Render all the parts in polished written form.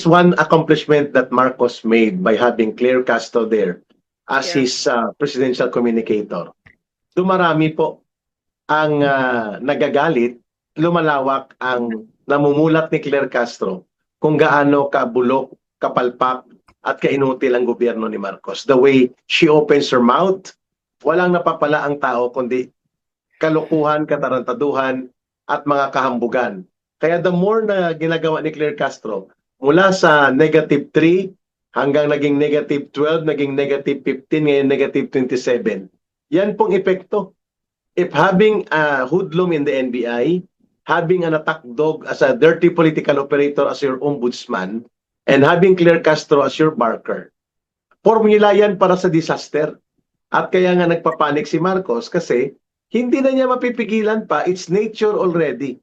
one accomplishment that Marcos made by having Claire Castro there as Yeah. his presidential communicator. Dumarami po ang nagagalit, lumalawak ang namumulat ni Claire Castro kung gaano kabulok, kapalpak at kainutil ang gobyerno ni Marcos. The way she opens her mouth, walang napapala ang tao kundi kalukuhan, katarantaduhan at mga kahambugan. Kaya the more na ginagawa ni Claire Castro, mula sa -3 hanggang naging -12, naging -15, ngayon -27. Yan pong epekto. If having a hoodlum in the NBI, having an attack dog as a dirty political operator as your ombudsman, and having Claire Castro as your barker, formula yan para sa disaster. At kaya nga nagpapanik si Marcos kasi hindi na niya mapipigilan pa. It's nature already.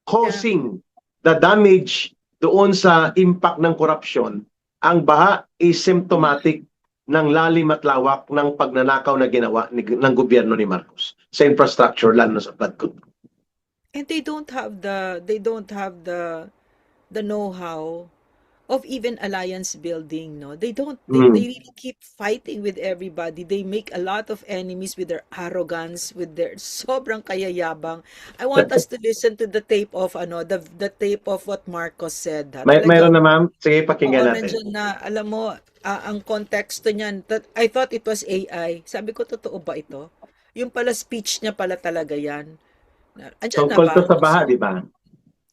Causing the damage doon sa impact ng corruption. Ang baha is symptomatic ng lalim at lawak ng pagnanakaw na ginawa ng gobyerno ni Marcos sa infrastructure, lalo na sa flood control. And they don't have the know-how of even alliance building, no? They don't they really keep fighting with everybody. They make a lot of enemies with their arrogance, with their sobrang kayayabang. I want us to listen to the tape of the tape of what Marcos said. Mayroon na, ma'am? Sige, pakinggan Oo, natin. nandiyan na, alam mo, ang konteksto niyan, I thought it was AI. Sabi ko, totoo ba ito? Yung pala speech niya pala talaga yan. Andiyan na Tungkol ba? to sa baha, di ba?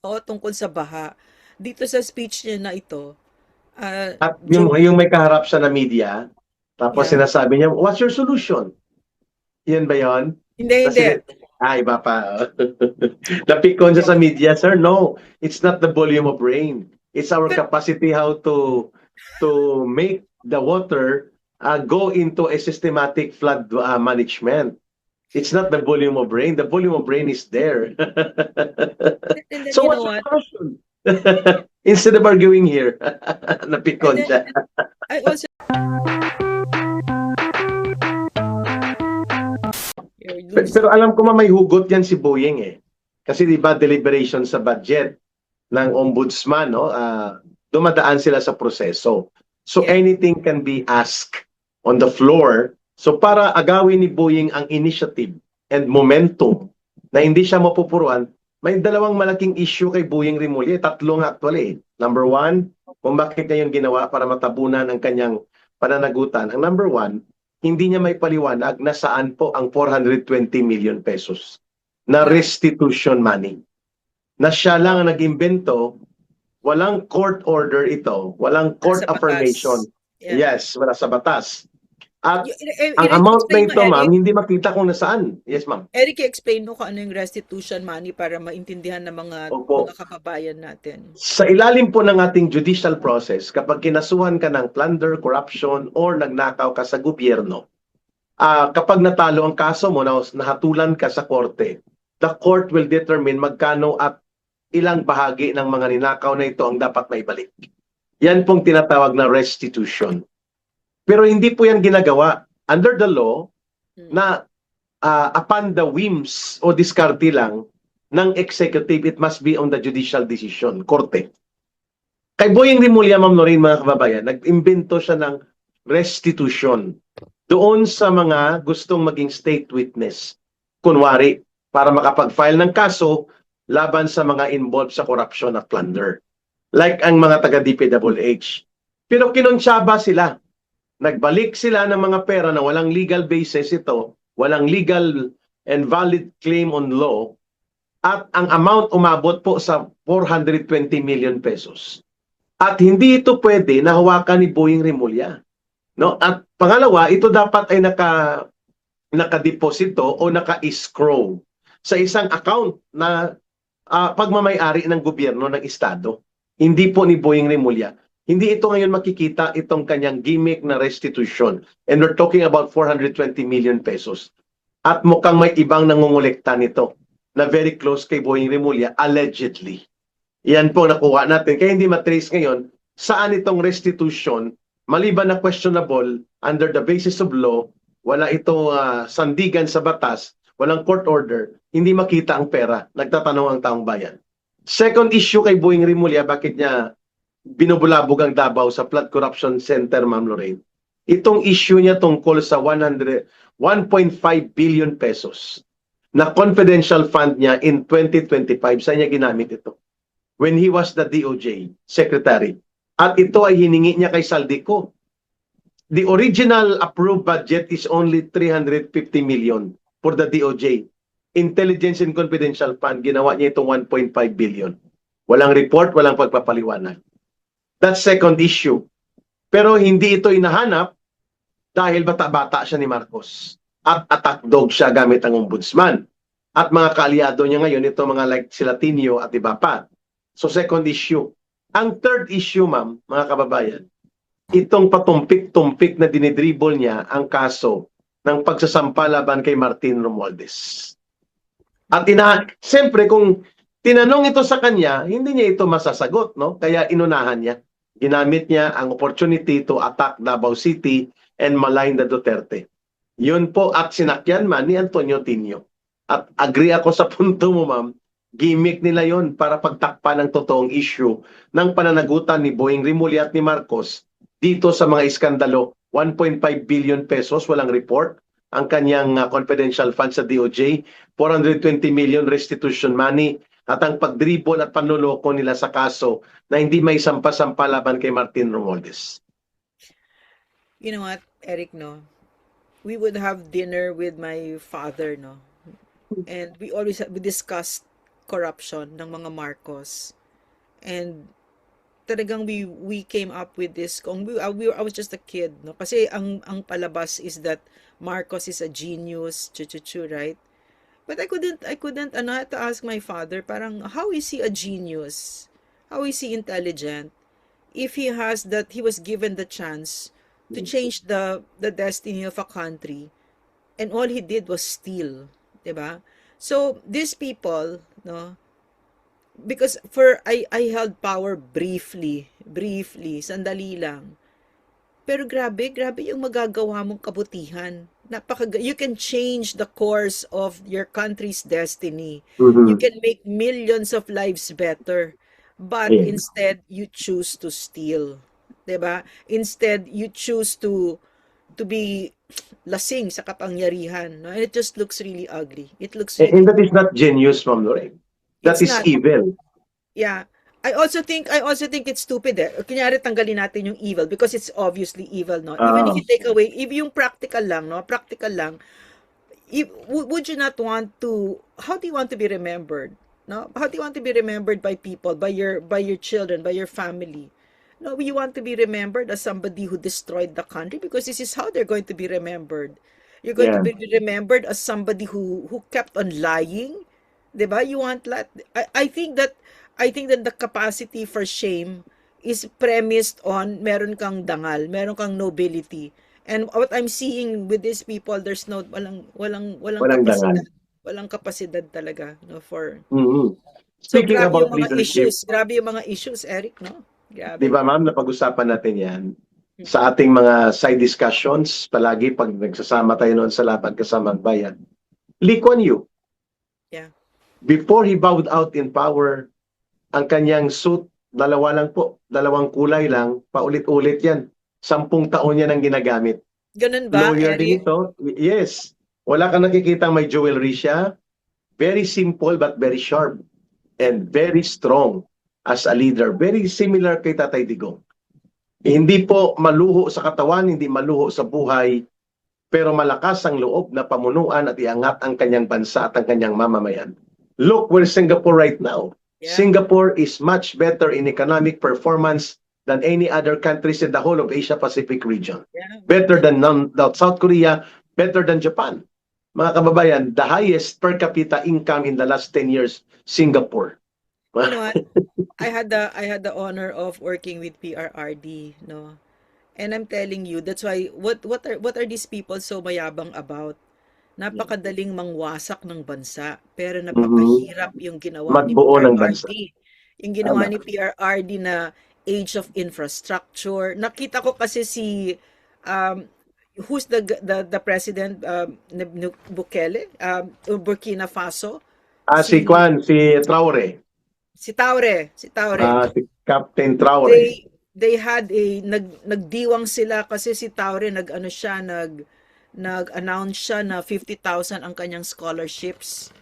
Oo, tungkol sa baha. Dito sa speech niya na ito, At yung may kaharap siya na media, tapos Yeah. sinasabi niya, what's your solution? Yan ba yun? Hindi. Iba pa. Napikon siya sa media, sir. No, it's not the volume of rain. It's our capacity how to make the water go into a systematic flood management. It's not the volume of rain. The volume of rain is there. And then, So you what's know your what? solution? Instead of arguing here, napikon And siya. I also Pero alam ko may hugot yan si Boyeng eh. Kasi di ba deliberation sa budget ng ombudsman, no? Dumadaan sila sa proseso. So anything can be asked on the floor. So para agawin ni Boyeng ang initiative and momentum na hindi siya mapupuruan, may dalawang malaking issue kay Boyeng Rimulya. Tatlong actually. Number one, kung bakit niya yung ginawa para matabunan ang kanyang pananagutan. Ang number one, hindi niya may paliwanag na saan po ang 420 million pesos na restitution money. Na siya lang ang nag-imbento, walang court order ito, walang court Nasa batas. affirmation. Yeah. Yes, wala sa batas. At Eric, ang amount na explain mo, ito, ma'am, Eric. hindi makita kung nasaan. Yes, ma'am. Eric, explain mo kung ano yung restitution money para maintindihan ng mga Opo. kababayan natin. Sa ilalim po ng ating judicial process, kapag kinasuhan ka ng plunder, corruption, or nagnakaw ka sa gobyerno, kapag natalo ang kaso mo, nahatulan ka sa korte, the court will determine magkano at ilang bahagi ng mga ninakaw na ito ang dapat maibalik. Yan pong tinatawag na restitution. Pero hindi po yan ginagawa under the law na upon the whims o diskarte lang ng executive, it must be on the judicial decision, korte. Kay Boyeng Rimulya, Ma'am Lorraine, mga kababayan, nag-imbento siya ng restitution doon sa mga gustong maging state witness. Kunwari, para makapag-file ng kaso laban sa mga involved sa corruption at plunder. Like ang mga taga-DPWH. Pero kinonsyaba sila. Nagbalik sila ng mga pera na walang legal basis ito, walang legal and valid claim on law, at ang amount umabot po sa 420 million pesos. At hindi ito pwede na hawakan ni Boyeng Rimulya. No? At pangalawa, ito dapat ay nakadeposito o naka-escrow sa isang account na pagmamay-ari ng gobyerno ng estado. Hindi po ni Boyeng Rimulya. Hindi ito ngayon makikita itong kanyang gimmick na restitution. And we're talking about 420 million pesos. At mukhang may ibang nangungulekta nito na very close kay Boyeng Rimulya, allegedly. Yan po nakuha natin. Kaya hindi matrace ngayon saan itong restitution, maliban na questionable under the basis of law, wala ito sandigan sa batas, walang court order, hindi makita ang pera. Nagtatanong ang taong bayan. Second issue kay Boyeng Rimulya, bakit niya binubulabog ang Davao sa Flood Corruption Center, Ma'am Lorraine. Itong issue niya tungkol sa 1.5 billion pesos na confidential fund niya in 2025, saan niya ginamit ito? When he was the DOJ Secretary. At ito ay hiningi niya kay Saldico. The original approved budget is only 350 million for the DOJ. Intelligence and Confidential Fund, ginawa niya itong 1.5 billion. Walang report, walang pagpapaliwanag. That's second issue. Pero hindi ito inahanap dahil bata-bata siya ni Marcos. At attack dog siya gamit ang ombudsman. At mga kaalyado niya ngayon, ito mga like sila Tinio at iba pa. So second issue. Ang third issue, ma'am, mga kababayan, itong patumpik-tumpik na dinidribble niya ang kaso ng pagsasampa laban kay Martin Romualdez. At siyempre kung tinanong ito sa kanya, hindi niya ito masasagot, no? Kaya inunahan niya. Ginamit niya ang opportunity to attack Davao City and malign the Duterte. Yun po at sinakyan man ni Antonio Tinio. At agree ako sa punto mo, ma'am, gimmick nila yon para pagtakpan ng totoong issue ng pananagutan ni Boying Rimulya at ni Marcos dito sa mga iskandalo. 1.5 billion pesos, walang report. Ang kanyang confidential fund sa DOJ, 420 million restitution money, at ang pagdribol at panloloko nila sa kaso na hindi may sampa-sampa laban kay Martin Romualdez. You know what, Eric, no? We would have dinner with my father, no? And we discussed corruption ng mga Marcos. And talagang we came up with this I was just a kid, no? Kasi ang palabas is that Marcos is a genius, right? But I couldn't I had to ask my father, parang how is he a genius? How is he intelligent if he was given the chance to change the destiny of a country, and all he did was steal, 'di ba? So these people, no, because I held power briefly, sandali lang. Pero grabe yung magagawa mong kabutihan. You can change the course of your country's destiny. You can make millions of lives better. But Yeah. instead, you choose to steal. 'Di ba? Instead, you choose to be lasing sa kapangyarihan. No? And it just looks really ugly. It looks And really, that is not genius, Ma'am Lorraine. That it's is not. evil. Yeah. I also think it's stupid eh. Kunyari tanggalin natin yung evil because it's obviously evil, no? Even if Ah, you take away, if yung practical lang, no? Practical lang, would you not want to, how do you want to be remembered? No? How do you want to be remembered by people, by your children, by your family? No, you want to be remembered as somebody who destroyed the country because this is how they're going to be remembered. You're going to yeah. be remembered as somebody who kept on lying. 'Di ba? You want that. I think that the capacity for shame is premised on meron kang dangal, meron kang nobility. And what I'm seeing with these people, there's no walang Walang dangal. kapasidad. Walang kapasidad talaga, no, for. Mhm. So Speaking grabe about yung mga leadership, issues. Grabe yung mga issues, Eric, no? di Grabe. ba ma'am, napag-usapan natin yan sa ating mga side discussions, palagi pag nagsasama tayo noon sa Laban Kasamang Bayan. Lee Kuan Yew, Yeah. before he bowed out in power, ang kanyang suit, dalawa lang po, dalawang kulay lang, paulit-ulit yan. 10 taon yan ang ginagamit. Ganun ba, Lawyer din Eric? ito. Yes. Wala kang nakikita may jewelry siya. Very simple but very sharp and very strong as a leader. Very similar kay Tatay Digong. Hindi po maluho sa katawan, hindi maluho sa buhay, pero malakas ang loob na pamunuan at iangat ang kanyang bansa at ang kanyang mamamayan. Look where Singapore right now. Yeah. Singapore is much better in economic performance than any other countries in the whole of Asia Pacific region. Yeah. Better than South Korea, better than Japan. Mga kababayan, the highest per capita income in the last 10 years, Singapore. You know what? I had the honor of working with PRRD, no. And I'm telling you, that's why what are these people so mayabang about? Napakadaling mangwasak ng bansa, pero napakahirap yung ginawa ni Magbuo ng bansa. PRRD. Yung ginawa Tama. ni PRRD na age of infrastructure. Nakita ko kasi si who's the president, Bukele, Burkina Faso, Si Traore. Si Taure. Si Captain Traore. They had nagdiwang sila kasi si Taure nag-ano siya, nag-announce siya na 50,000 ang kanyang scholarships.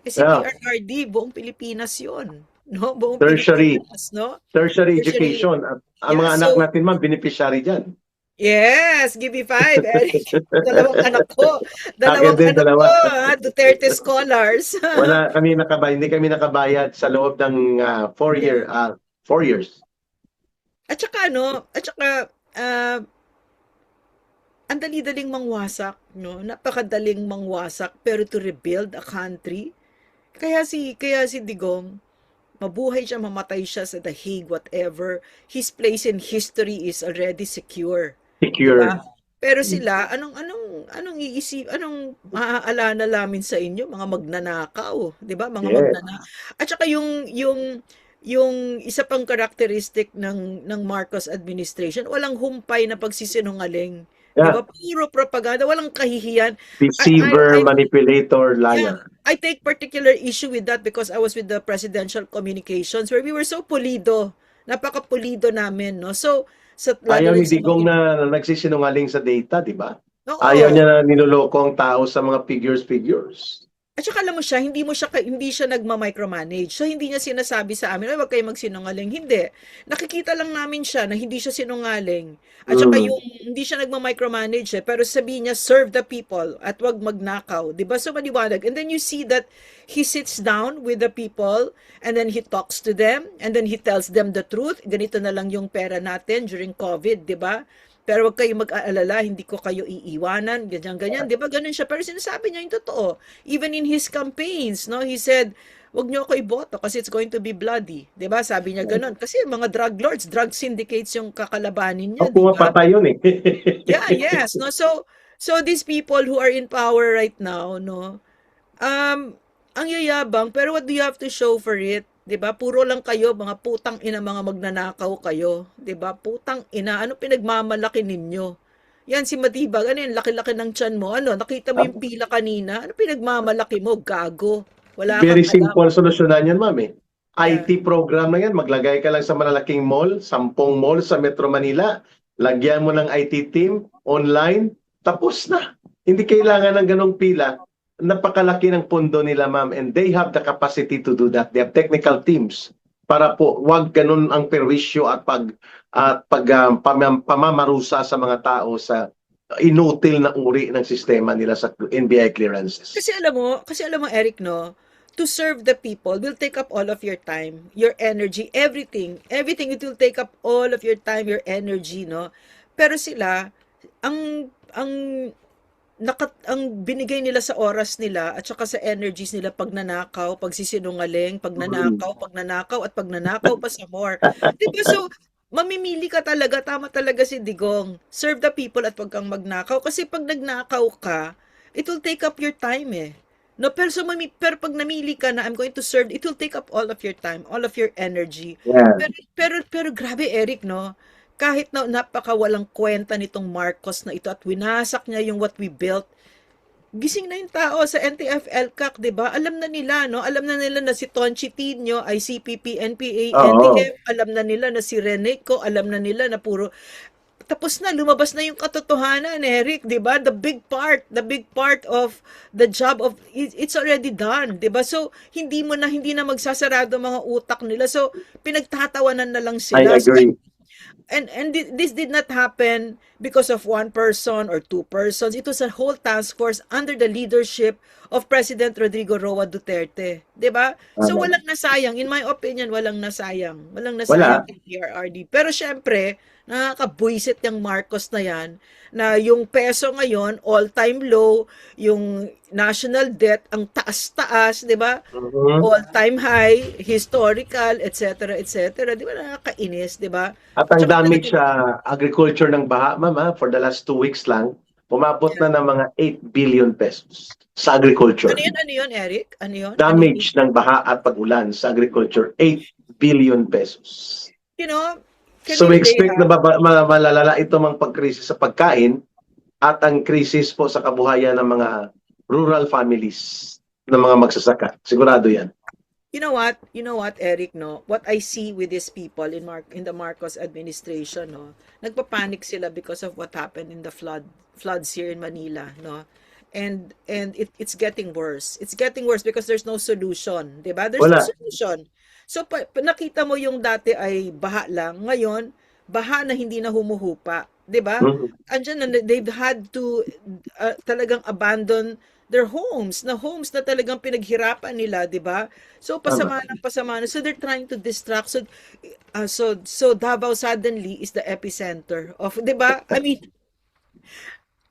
Si Yeah, PRRD, buong Pilipinas 'yon, no? Buong tertiary, Pilipinas, no? tertiary Tertiary, education. At ang yeah, mga anak so natin, ma'am, beneficiary dyan. yes, give me five, Eric. Dalawang anak ko. Akin Dalawang din, anak ko, dalawa. Duterte scholars. Hindi kami nakabayad sa loob ng 4 years. At saka ano, at saka ah, ang dali-daling mangwasak, no? Napakadaling mangwasak, pero to rebuild a country, kaya si Digong, mabuhay siya, mamatay siya sa The Hague, whatever, his place in history is already secure, 'di ba? Secured. Pero sila, anong maaalala namin sa inyo, mga magnanakaw, 'di ba? Mga Yes. at saka yung isa pang characteristic ng Marcos administration, walang humpay na pagsisinungaling, 'di Yeah. ba? Puro propaganda, walang kahihiyan. Deceiver, I manipulator, Yeah, liar. I take particular issue with that because I was with the presidential communications where we were so pulido. Napaka-pulido namin, no? So, lalo Ayaw rin ni sa Digong mga, na nagsisinungaling sa data, di ba? Ayaw oo. niya na niloloko ang tao sa mga figures. At saka alam mo siya, hindi siya nagma-micromanage. So, hindi niya sinasabi sa amin, "Ay, wag kayong magsinungaling." Hindi. Nakikita lang namin siya na hindi siya sinungaling. At saka Mm. yung hindi siya nagma-micromanage, pero sabihin niya, serve the people at wag magnakaw. 'Di ba? So, maliwanag. And then you see that he sits down with the people and then he talks to them and then he tells them the truth. Ganito na lang yung pera natin during COVID, 'di ba? Pero wag kayong mag-aalala, hindi ko kayo iiwanan, ganyan-ganyan. 'Di ba ganun siya? Pero sinasabi niya yung totoo. Even in his campaigns, no, he said, wag niyo ako iboto kasi it's going to be bloody. 'Di ba? Sabi niya ganun. Kasi mga drug lords, drug syndicates yung kakalabanin niya, 'di ba? Pumapatay yun eh. Yeah, yes, no. So these people who are in power right now, no, ang yayabang, pero what do you have to show for it? 'Di ba? Puro lang kayo, mga putang ina, mga magnanakaw kayo. 'Di ba? Putang ina, ano pinagmamalaki ninyo? Yan si Matibag, ano yan, laki-laki ng tiyan mo. Ano, nakita mo yung pila kanina? Ano pinagmamalaki mo? Gago. Wala kang Very alam. simple solusyonan yan, ma'am eh. Yeah. IT program na yan, maglagay ka lang sa malalaking mall, 10 mall sa Metro Manila, lagyan mo ng IT team, online, tapos na. Hindi kailangan ng ganong pila. Napakalaki ng pondo nila, ma'am, and they have the capacity to do that. They have technical teams para po wag ganun ang perwisyo at pamamarusa sa mga tao sa inutil na uri ng sistema nila sa NBI clearances. Kasi alam mo, Eric, no, to serve the people will take up all of your time, your energy, everything. Everything, it will take up all of your time, your energy, no? Pero sila, ang ang binigay nila sa oras nila at saka sa energies nila, pagnanakaw, pagsisinungaling, Mm. pagnanakaw at pagnanakaw pa sa more. 'Di ba? So, mamimili ka talaga, tama talaga si Digong. Serve the people at 'wag kang magnakaw kasi pag nagnakaw ka, it will take up your time eh. No, pero pag namili ka na I'm going to serve, it will take up all of your time, all of your energy. Yeah. Pero grabe, Eric, no? Kahit na napakawalang kwenta nitong Marcos na ito at winasak niya yung what we built, gising na yung tao sa NTF-ELCAC, 'di ba? Alam na nila, no? Alam na nila na si Tonchi Tino ay CPP, NPA, Oo. NTF. Alam na nila na si Reneco. Alam na nila na puro tapos na, lumabas na yung katotohanan, Eric, 'di ba? The big part of the job of it's already done, 'di ba? So hindi na magsasarado mga utak nila. So pinagtatawanan na lang I sila. So agree. this did not happen because of one person or two persons. It was a whole task force under the leadership of President Rodrigo Roa Duterte, 'di ba? So Tama. walang nasayang, in my opinion, walang nasayang. Walang nasayang Wala. kay PRRD. Pero syempre, nakakabwisit yung Marcos na yan na yung peso ngayon all-time low, yung national debt ang taas-taas, 'di ba? Mhm. All-time high, historical, etc., etc. Di ba nakakainis, di ba? At At ang saka damage talagang, sa agriculture ng baha, ma'am, for the last 2 weeks lang, umabot yeah. na ng mga 8 billion pesos sa agriculture. Ano yun, Eric? Ano yun? Damage ng baha at pag-ulan sa agriculture, 8 billion pesos. You know, So we kanina they expect na have, malalala ito mang pagkrisis sa pagkain at ang krisis po sa kabuhayan ng mga rural families ng mga magsasaka. Sigurado yan. You know what, Eric, no? What I see with these people in the Marcos administration, no? Nagpapanik sila because of what happened in the floods here in Manila, no? And it's getting worse. It's getting worse because there's no solution, 'di ba? There's no Wala. solution. So nakita mo yung dati ay baha lang, ngayon baha na hindi na humuhupa, 'di ba? Mhm. Andiyan na they've had to talagang abandon their homes na talagang pinaghirapan nila, 'di ba? So Tama. pasama ng pasama na. So they're trying to distract. So Davao suddenly is the epicenter of, 'di ba? I mean,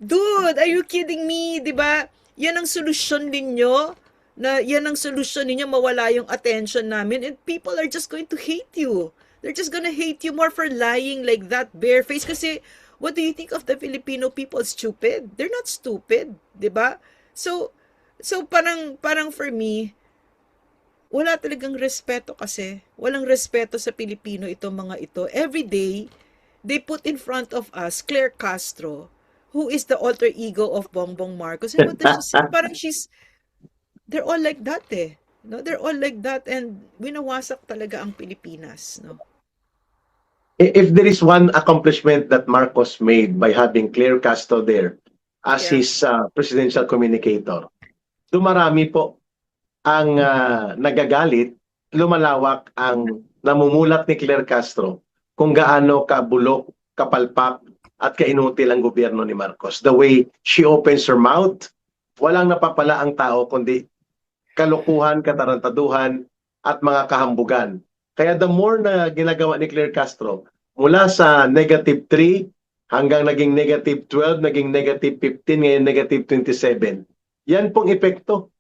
dude, are you kidding me? 'Di ba? Yan ang solusyon ninyo. Yan ang solusyon ninyo, mawala yung attention namin, and people are just going to hate you. They're just gonna hate you more for lying like that barefaced. Kasi what do you think of the Filipino people? Stupid? They're not stupid, 'di ba? So parang for me, wala talagang respeto kasi. Walang respeto sa Pilipino itong mga ito. Every day, they put in front of us Claire Castro, who is the alter ego of Bongbong Marcos. And what does she say? Parang they're all like that eh. No, they're all like that, and winawasak talaga ang Pilipinas, no? If there is one accomplishment that Marcos made by having Claire Castro there as Yeah. his presidential communicator, dumarami po ang nagagalit, lumalawak ang namumulat ni Claire Castro kung gaano kabulok, kapalpak at kainutil ang gobyerno ni Marcos. The way she opens her mouth, walang napapala ang tao kundi kalukuhan, katarantaduhan at mga kahambugan. Kaya the more na ginagawa ni Claire Castro, mula sa -3 hanggang naging -12, naging -15, ngayon -27, yan pong epekto.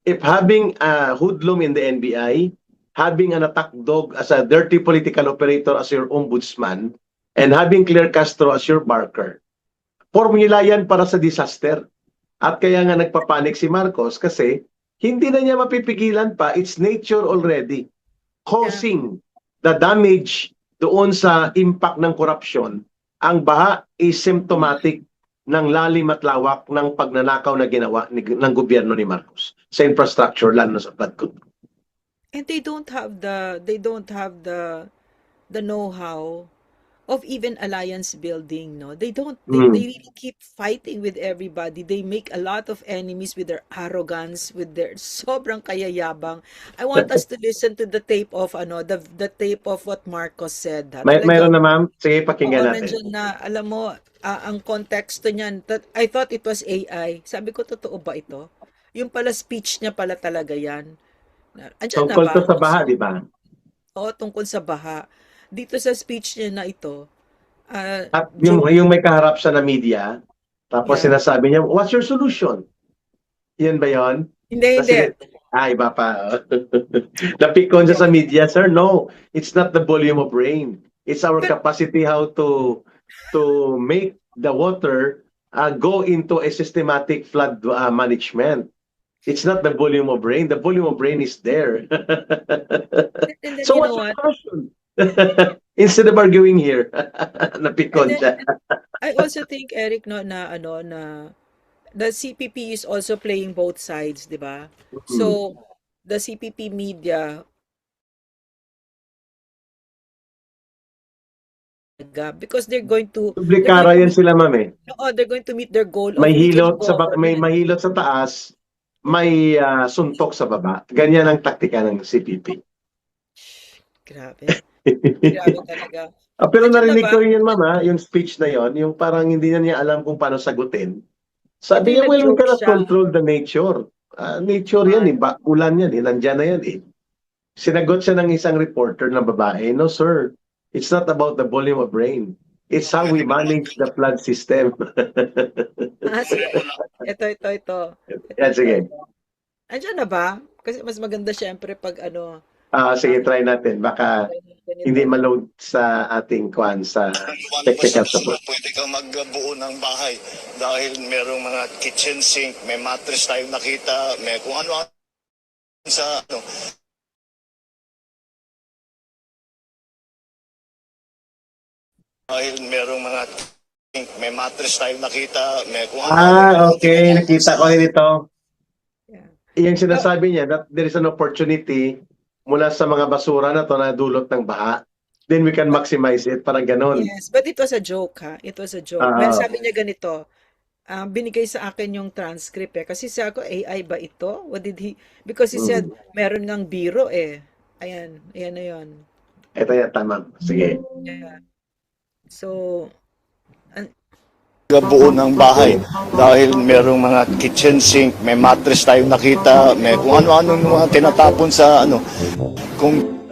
If having a hoodlum in the NBI, having an attack dog as a dirty political operator as your ombudsman, and having Claire Castro as your barker, formula yan para sa disaster. At kaya nga nagpapanik si Marcos kasi hindi na niya mapipigilan pa. It's nature already. Causing the damage doon sa impact ng korupsyon. Ang baha is symptomatic ng lalim at lawak ng pagnanakaw na ginawa ng gobyerno ni Marcos sa infrastructure, lalo na sa flood control. And they don't have the know-how of even alliance building, no? They really keep fighting with everybody. They make a lot of enemies with their arrogance, with their sobrang kayayabang. I want us to listen to the tape of the tape of what Marcos said. Mayroon Talagang na, ma'am? Sige, oo, pakinggan natin. nandiyan na, alam mo, ang konteksto niyan, I thought it was AI. Sabi ko, totoo ba ito? Yung pala speech niya pala talaga yan. Andiyan na Tungkol ba? to sa baha, di ba? Oo, tungkol sa baha. Dito sa speech niya na ito, At joke, yung may kaharap sa na media, tapos yeah. sinasabi niya, what's your solution? Yan ba yon? Hindi. Iba pa. Napikon siya sa media, sir. No, it's not the volume of rain. It's our Pero, capacity how to make the water go into a systematic flood management. It's not the volume of rain. The volume of rain is there. and then So you what's know your what? solution? Instead of arguing here, And napikon then siya. I also think, Eric, no, na the CPP is also playing both sides, di ba? Mm. So, the CPP media, because Publikara yan sila, ma'am eh. they're going to meet their goal of May weakening hilot sa may government. mahilot sa taas, may suntok sa baba. Ganyan ang taktika ng CPP. Grabe. Grabe talaga. Pero Andiyan na narinig ba? ko rin yun, ma'am, yung speech na yon, yung parang hindi na niya alam kung paano sagutin. Ito Sabi yung niya, well, we nag-joke cannot siya. control the nature. Nature yan eh, ulan yan eh, nandyan na yan eh. Sinagot siya ng isang reporter na babae, no sir, it's not about the volume of rain. It's how we manage the flood system. Sige. Ito. Yan, sige. Andiyan na ba? Kasi mas maganda syempre pag Sige, try natin. Baka hindi ganito. ma-load sa ating kwan sa technical support. Pwede kang magbuo ng bahay dahil merong mga kitchen sink, may mattress tayong nakita, may kung ano sa dahil merong mga may mattress tayong nakita, may kung ano. Okay. Nakita ko rin ito. Yeah. Yung sinasabi niya that there is an opportunity mula sa mga basura na to na dulot ng baha. Then we can maximize it, parang ganon. Yes, but it was a joke, ha? It was a joke. Well, Ah, sabi niya ganito, binigay sa akin yung transcript eh. Kasi sabi ko, AI ba ito? What did he... Because he said, mm. meron ngang biro eh. Ayan, ayan na yun. Ito yan, tama. Sige. Yeah. So, buo ng bahay dahil merong mga kitchen sink, may mattress tayong nakita, may kung ano-ano mga tinatapon sa ano. Kung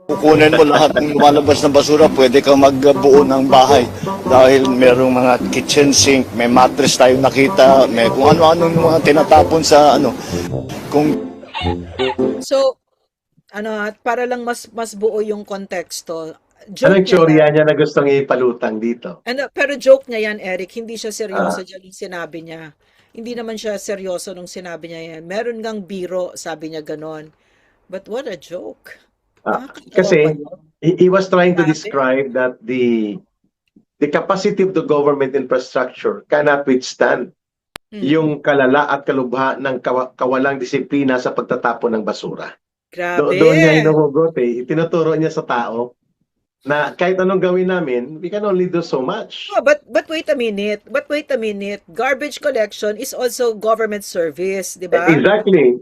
kukunin mo lahat ng lumalabas na basura, pwede kang magbuo ng bahay dahil merong mga kitchen sink, may mattress tayong nakita, may kung ano-ano mga tinatapon sa ano. Kung so ano, para lang mas buo yung konteksto. Anong Joke niya yan. teorya niya na gustong ipalutang dito? Ano, pero joke niya yan, Eric. Hindi siya seryoso Ah. dyan yung sinabi niya. Hindi naman siya seryoso nung sinabi niya yan. Meron ngang biro, sabi niya ganon. But what a joke. Nakakatawa ba Kasi yun? he was trying to Grabe. describe that the capacity of the government infrastructure cannot withstand yung kalala at kalubha ng kawalang disiplina sa pagtatapon ng basura. Grabe. Doon niya hinuhugot eh. Itinuturo niya sa tao na kahit anong gawin namin, we can only do so much. Oh, but wait a minute. Garbage collection is also government service, di ba? Exactly.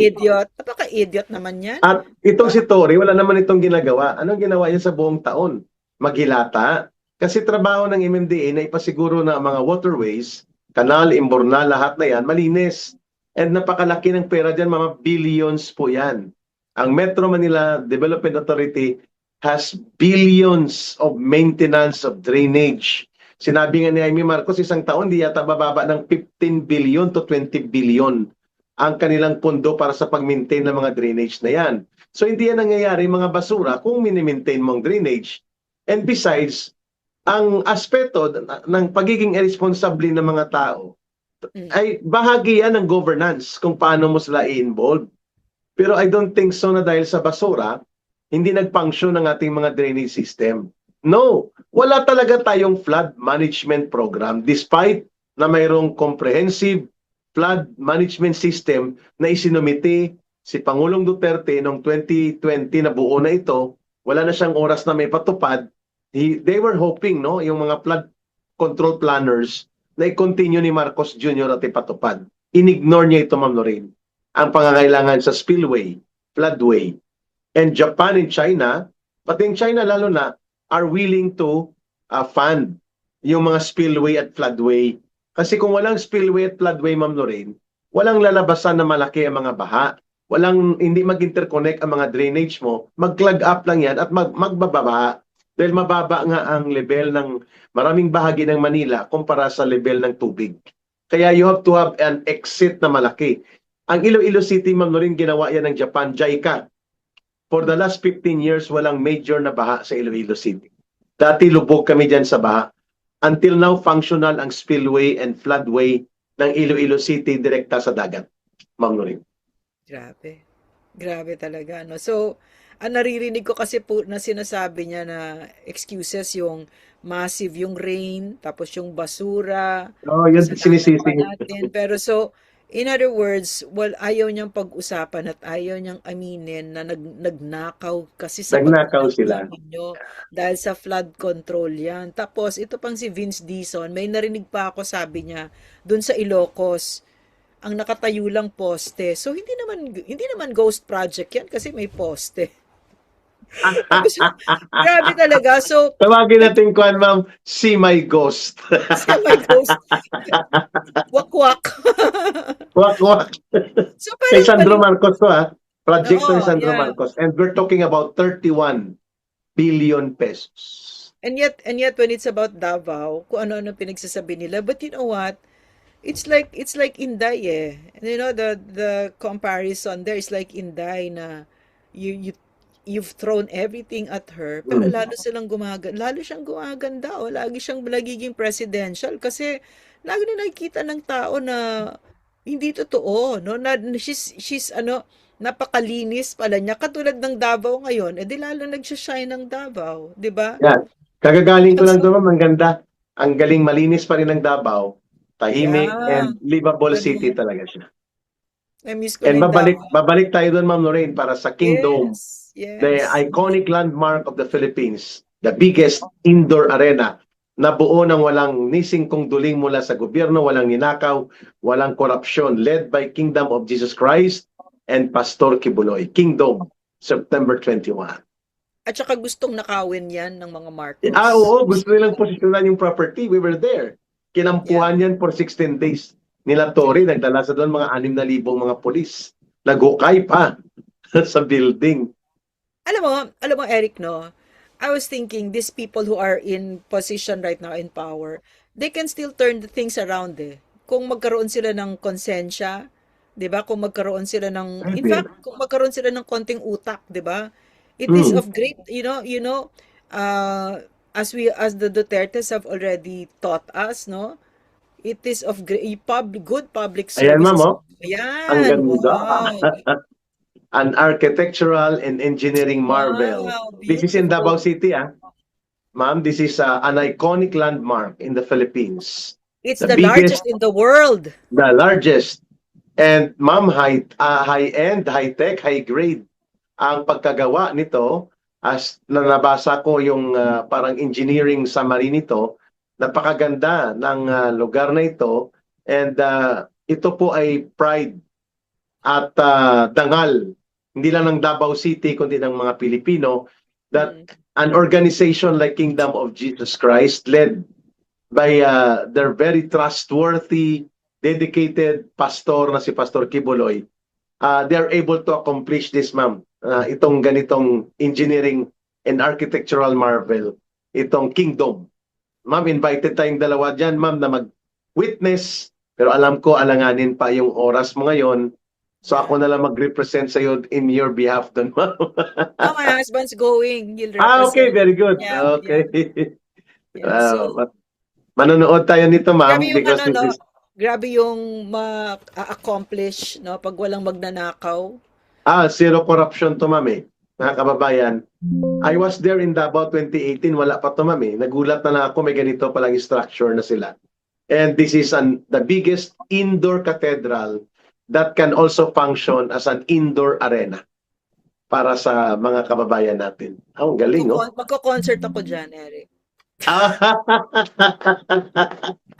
Idiot. Napaka-idiot naman yan. At itong si Tory, wala naman itong ginagawa. Anong ginawa niya sa buong taon? Maghilata. Kasi trabaho ng MMDA na ipasiguro na ang mga waterways, kanal, imbornal, lahat na yan, malinis. And napakalaki ng pera dyan, mga billions po yan. Ang Metro Manila Development Authority has billions of maintenance of drainage. Sinabi nga ni Jaime Marcos, isang taon di yata bababa ng 15 billion to 20 billion ang kanilang pondo para sa pag-maintain ng mga drainage na yan. So hindi yan nangyayari mga basura kung mini-maintain mong drainage. And besides, ang aspeto ng pagiging irresponsible ng mga tao ay bahagi yan ng governance kung paano mo sila i-involve. Pero I don't think so na dahil sa basura, hindi nag-function ng ating mga drainage system. No, wala talaga tayong flood management program despite na mayroong comprehensive flood management system na isinumite si Pangulong Duterte noong 2020 na buo na ito, wala na siyang oras na may patupad. They were hoping, no, yung mga flood control planners na i-continue ni Marcos Jr. at ipatupad. Inignore niya ito, Ma'am Lorraine, ang pangangailangan sa spillway, floodway. And Japan and China, pati in China lalo na, are willing to fund yung mga spillway at floodway. Kasi kung walang spillway at floodway, Ma'am Lorraine, walang lalabasan na malaki ang mga baha. Hindi mag-interconnect ang mga drainage mo, mag-clog up lang yan at magbabaha. Dahil mababa nga ang level ng maraming bahagi ng Manila kumpara sa level ng tubig. Kaya you have to have an exit na malaki. Ang Iloilo City, Ma'am Lorraine, ginawa yan ng Japan, JICA. For the last 15 years, walang major na baha sa Iloilo City. Dati lubog kami dyan sa baha. Until now, functional ang spillway and floodway ng Iloilo City direkta sa dagat. Ma'am Lorraine. Grabe. Grabe talaga, no? So, ang naririnig ko kasi po na sinasabi niya na excuses yung massive yung rain, tapos yung basura, Oh, yun kasalanan sinisisi pa niya. natin. Pero so, in other words, ayaw niyang pag-usapan at ayaw niyang aminin na nagnakaw kasi sa Nagnakaw sila. ninyo dahil sa flood control yan. Tapos, ito pang si Vince Dizon, may narinig pa ako, sabi niya, dun sa Ilocos, ang nakatayo lang poste. So, hindi naman ghost project yan kasi may poste. Tapos, grabe talaga. So, Tawagin natin kuan, Ma'am, See My Ghost. may ghost. Wak-wak. Wak-wak. So, Kay parang Sandro Marcos to, ha? Project to ni Oo, Sandro yeah. Marcos. And we're talking about 31 billion pesos. And yet when it's about Davao, kung ano-ano pinagsasabi nila, but you know what? It's like Inday eh. And you know the comparison there is like Inday na you've thrown everything at her, pero lalo siyang gumaganda o lagi siyang nagiging presidential kasi lagi na nakikita ng tao na hindi totoo, no? Na she's napakalinis pala niya katulad ng Davao ngayon, di lalo nagsha-shine ng Davao, di ba? Yan. Kagagaling ko lang So, doon, Ma'am. Ang ganda. Ang galing, malinis pa rin ng Davao. Tahimik yeah, and livable ganun. city talaga siya. Na-miss ko And rin babalik tayo doon, Ma'am Lorraine, para sa Kingdom, Yes, the yes. iconic landmark of the Philippines, the biggest indoor arena na buo ng walang nisingkong duling mula sa gobyerno, walang ninakaw, walang korupsyon, led by Kingdom of Jesus Christ and Pastor Kibuloy. Kingdom, September 21. At saka gustong nakawin yan ng mga Marcos. Oo, gusto nilang posisyonan yung property. We were there. Kinampuhan yan for 16 days. Nila Tory, nagdala sa doon mga 6,000 mga polis. Nagukay pa sa building. Alam mo, Eric, no? I was thinking, these people who are in position right now in power, they can still turn the things around eh. Kung magkaroon sila ng konsensya, 'di ba? Kung magkaroon sila ng in Pwede. fact, kung magkaroon sila ng konting utak, 'di ba? It is of great, as the Dutertes have already taught us, no? It is of great good public Ayan, Ma'am, services. oh. Ang Ayan, ganda. wow. An architectural and engineering marvel. Wow, This is in Davao beautiful. City, ah. Ma'am, this is an iconic landmark in the Philippines. It's The the largest biggest, in the world. the largest. And ma'am, high-end, high-tech, high-grade ang pagkagawa nito. As na nabasa ko yung parang engineering summary nito, napakaganda ng lugar na ito. And ito po ay pride at dangal, hindi lang ng Davao City, kundi ng mga Pilipino, that an organization like Kingdom of Jesus Christ, led by their very trustworthy, dedicated pastor na si Pastor Kibuloy, they are able to accomplish this, ma'am. Itong ganitong engineering and architectural marvel, itong Kingdom. Ma'am, invited tayong dalawa dyan, ma'am, na mag-witness, pero alam ko alanganin pa yung oras mo ngayon. So ako na lang mag-represent sa iyo in your behalf doon, ma'am. No, my husband's going. He'll Okay, represent. very good. Yeah, Okay. yeah. So, Manonood tayo nito, ma'am, grabe yung because ano, no? this is Grabe yung ma-accomplish, no? Pag walang magnanakaw. zero corruption to, ma'am, eh. Mga kababayan. I was there in Davao 2018, wala pa to, ma'am, eh. Nagulat na lang ako, may ganito palang structure na sila. And this is the biggest indoor cathedral that can also function as an indoor arena para sa mga kababayan natin. Ang galing, no? Magko-concert ako dyan, Eric.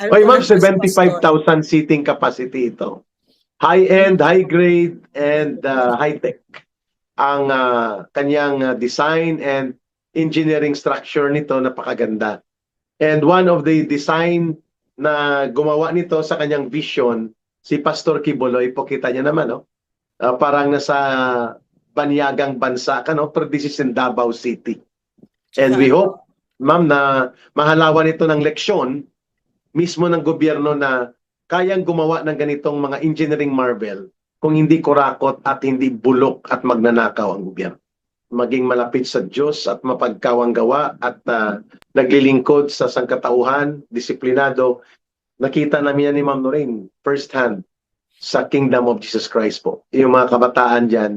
Oy, ma'am, 75,000 seating capacity ito. High-end, high-grade, and high-tech ang kanyang design and engineering structure nito, napakaganda. And one of the design na gumawa nito sa kanyang vision, si Pastor Kibuloy po, kita niya naman, no? Parang nasa banyagang bansa ka, no? Pero this is in Davao City. And we hope, ma'am, na mahalawan ito ng leksyon mismo ng gobyerno na kayang gumawa ng ganitong mga engineering marvel kung hindi kurakot at hindi bulok at magnanakaw ang gobyerno. Maging malapit sa Diyos at mapagkawang gawa at naglilingkod sa sangkatauhan, disiplinado. Nakita namin yan ni Ma'am Lorraine first hand sa Kingdom of Jesus Christ po. Yung mga kabataan dyan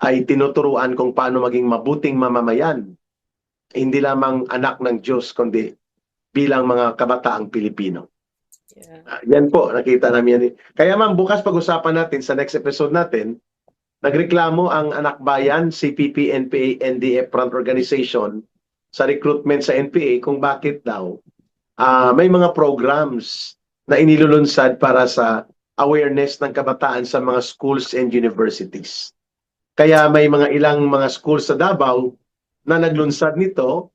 ay tinuturuan kung paano maging mabuting mamamayan. Hindi lamang anak ng Diyos, kundi bilang mga kabataang Pilipino. Yeah. Yan po, nakita namin yan. Kaya ma'am, bukas pag-usapan natin sa next episode natin, nagreklamo ang anak bayan, CPP, NPA, NDF Front Organization sa recruitment sa NPA kung bakit daw may mga programs na inilulunsad para sa awareness ng kabataan sa mga schools and universities. Kaya may ilang mga schools sa Davao na naglunsad nito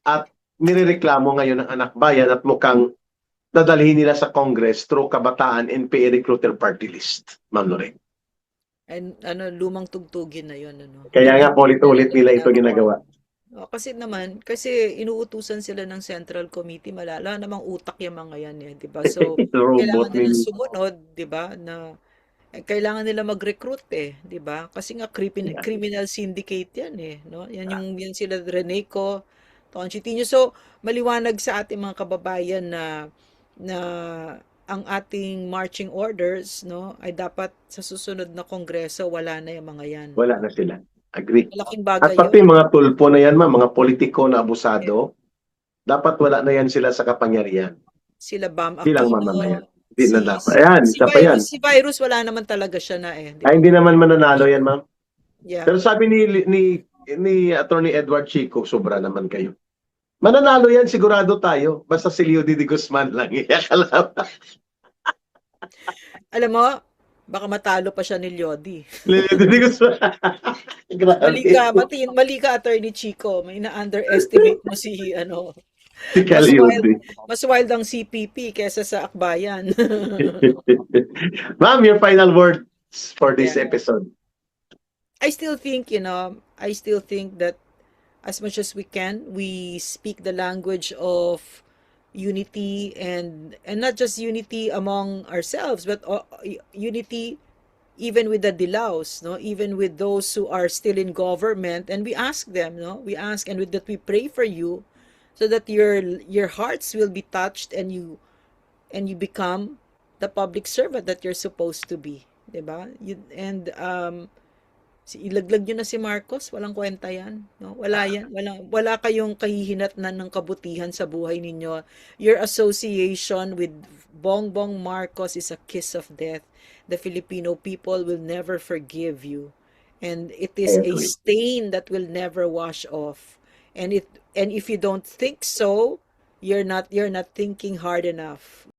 at nirereklamo ngayon ng anak bayan at mukhang dadalhin nila sa Congress through Kabataan NPA Recruiter Party List, Ma'am Lorraine. And lumang tugtugin na yun. Kaya nga ulit-ulit nila ito ginagawa. Kasi inuutusan sila ng Central Committee, malala namang utak yung mga yan, di ba? So, kailangan nila sumunod, di ba, na kailangan nila mag-recruit di ba? Kasi nga criminal syndicate yan no? Yan sila Reneco, Tonchitino. So, maliwanag sa ating mga kababayan na ang ating marching orders ay dapat sa susunod na kongreso wala na yung mga yan. Wala na sila. Agree. Malaking bagay at pati mga tulpo na yan, mga politiko na abusado, dapat wala na yan sila sa kapangyarihan. Sila Bam Silang Aquino, mamamayan. Hindi na Si dapat. Ayan, si isa pa yan. virus wala naman talaga siya na eh, 'di Ay, ba? hindi naman mananalo yan, ma'am. Yeah. Pero sabi ni Attorney Edward Chico, sobra naman kayo. Mananalo yan, sigurado tayo. Basta si Leo Didi Guzman lang. Alam mo, baka matalo pa siya ni Lyodi. Leo Didi Guzman. Grabe. Mali ka, Attorney Chico. May na-underestimate mo si, Si Calio. mas wild ang CPP kesa sa Akbayan. Ma'am, your final words for this Yeah. episode. I still think that as much as we can, we speak the language of unity and not just unity among ourselves, but unity even with the Dilaws, no, even with those who are still in government, and we ask them, no, we ask and with that we pray for you, so that your hearts will be touched and you become the public servant that you're supposed to be, 'di ba? Ilaglag nyo na si Marcos, walang kwenta yan. No? Wala yan. Wala kayong kahihinatnan ng kabutihan sa buhay ninyo. Your association with Bongbong Marcos is a kiss of death. The Filipino people will never forgive you. And it is a stain that will never wash off. And if you don't think so, you're not thinking hard enough.